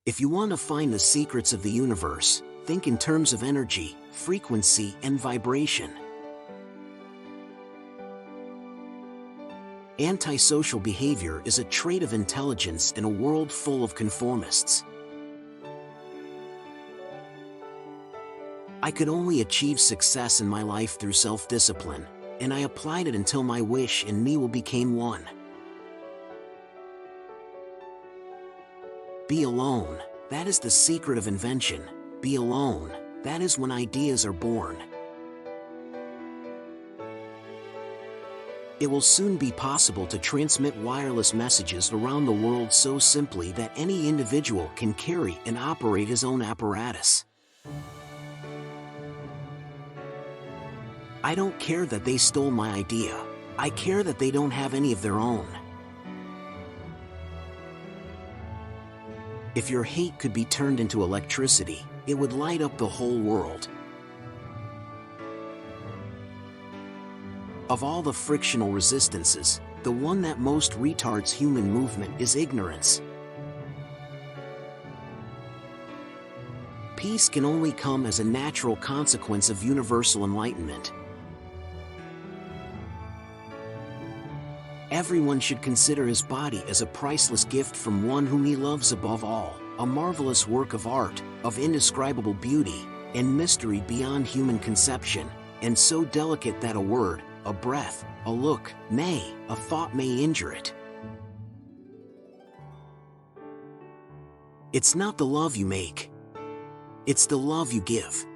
If you want to find the secrets of the universe, think in terms of energy, frequency, and vibration. Antisocial behavior is a trait of intelligence in a world full of conformists. I could only achieve success in my life through self-discipline, and I applied it until my wish and me will became one. Be alone, that is the secret of invention. Be alone, that is when ideas are born. It will soon be possible to transmit wireless messages around the world so simply that any individual can carry and operate his own apparatus. I don't care that they stole my idea. I care that they don't have any of their own. If your hate could be turned into electricity, it would light up the whole world. Of all the frictional resistances, the one that most retards human movement is ignorance. Peace can only come as a natural consequence of universal enlightenment. Everyone should consider his body as a priceless gift from one whom he loves above all, a marvelous work of art, of indescribable beauty, and mystery beyond human conception, and so delicate that a word, a breath, a look, nay, a thought may injure it. It's not the love you make. It's the love you give.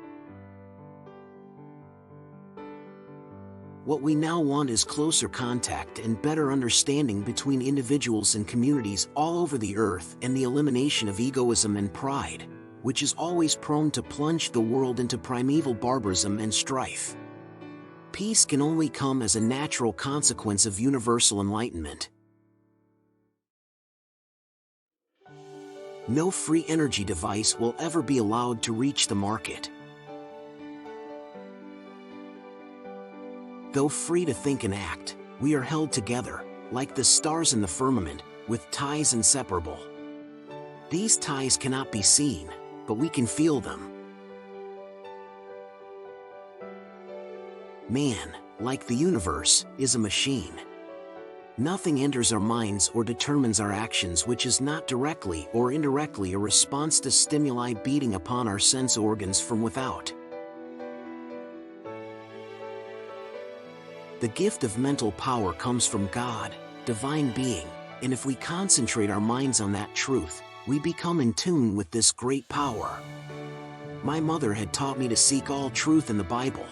What we now want is closer contact and better understanding between individuals and communities all over the earth, and the elimination of egoism and pride, which is always prone to plunge the world into primeval barbarism and strife. Peace can only come as a natural consequence of universal enlightenment. No free energy device will ever be allowed to reach the market. Though free to think and act, we are held together, like the stars in the firmament, with ties inseparable. These ties cannot be seen, but we can feel them. Man, like the universe, is a machine. Nothing enters our minds or determines our actions which is not directly or indirectly a response to stimuli beating upon our sense organs from without. The gift of mental power comes from God, divine being, and if we concentrate our minds on that truth, we become in tune with this great power. My mother had taught me to seek all truth in the Bible.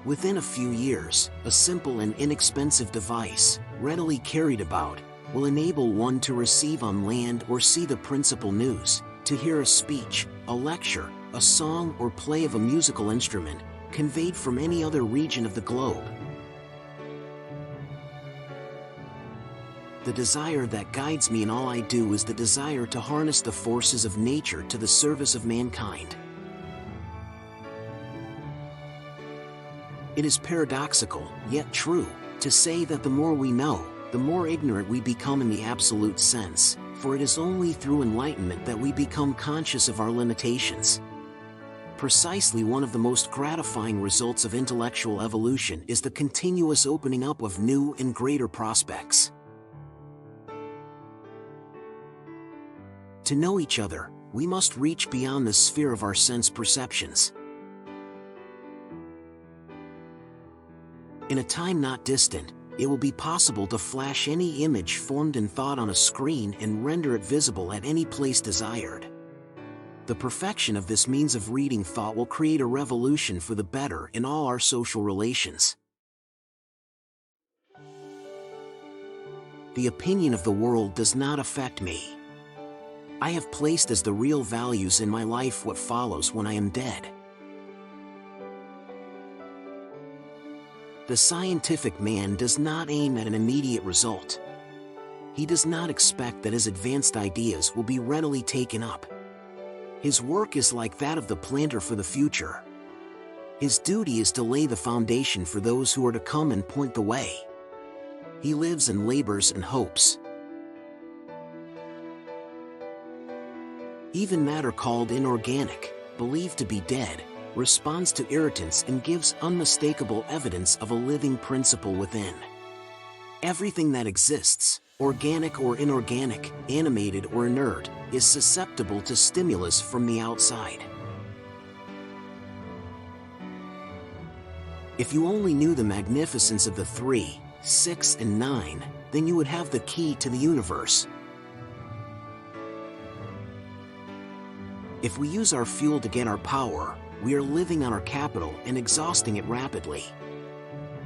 Within a few years, a simple and inexpensive device, readily carried about, will enable one to receive on land or see the principal news, to hear a speech, a lecture, a song or play of a musical instrument, conveyed from any other region of the globe. The desire that guides me in all I do is the desire to harness the forces of nature to the service of mankind. It is paradoxical, yet true, to say that the more we know, the more ignorant we become in the absolute sense, for it is only through enlightenment that we become conscious of our limitations. Precisely one of the most gratifying results of intellectual evolution is the continuous opening up of new and greater prospects. To know each other, we must reach beyond the sphere of our sense perceptions. In a time not distant, it will be possible to flash any image formed in thought on a screen and render it visible at any place desired. The perfection of this means of reading thought will create a revolution for the better in all our social relations. The opinion of the world does not affect me. I have placed as the real values in my life what follows when I am dead. The scientific man does not aim at an immediate result. He does not expect that his advanced ideas will be readily taken up. His work is like that of the planter for the future. His duty is to lay the foundation for those who are to come and point the way. He lives and labors and hopes. Even matter called inorganic, believed to be dead, responds to irritants and gives unmistakable evidence of a living principle within. Everything that exists, organic or inorganic, animated or inert, is susceptible to stimulus from the outside. If you only knew the magnificence of the 3, 6, and 9, then you would have the key to the universe. If we use our fuel to get our power, we are living on our capital and exhausting it rapidly.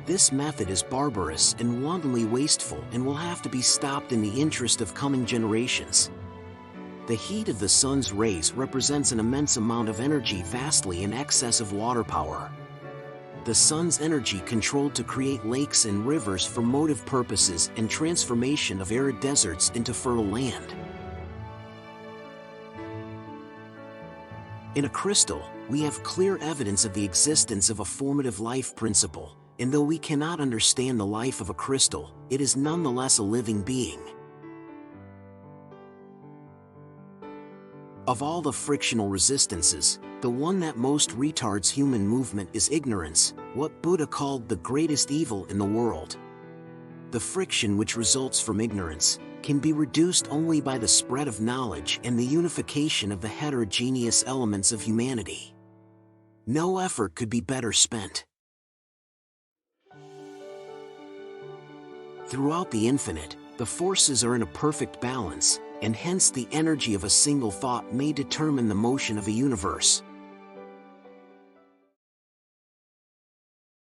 This method is barbarous and wantonly wasteful and will have to be stopped in the interest of coming generations. The heat of the sun's rays represents an immense amount of energy vastly in excess of water power. The sun's energy controlled to create lakes and rivers for motive purposes and transformation of arid deserts into fertile land. In a crystal, we have clear evidence of the existence of a formative life principle, and though we cannot understand the life of a crystal, it is nonetheless a living being. Of all the frictional resistances, the one that most retards human movement is ignorance, what Buddha called the greatest evil in the world. The friction which results from ignorance can be reduced only by the spread of knowledge and the unification of the heterogeneous elements of humanity. No effort could be better spent. Throughout the infinite, the forces are in a perfect balance, and hence the energy of a single thought may determine the motion of a universe.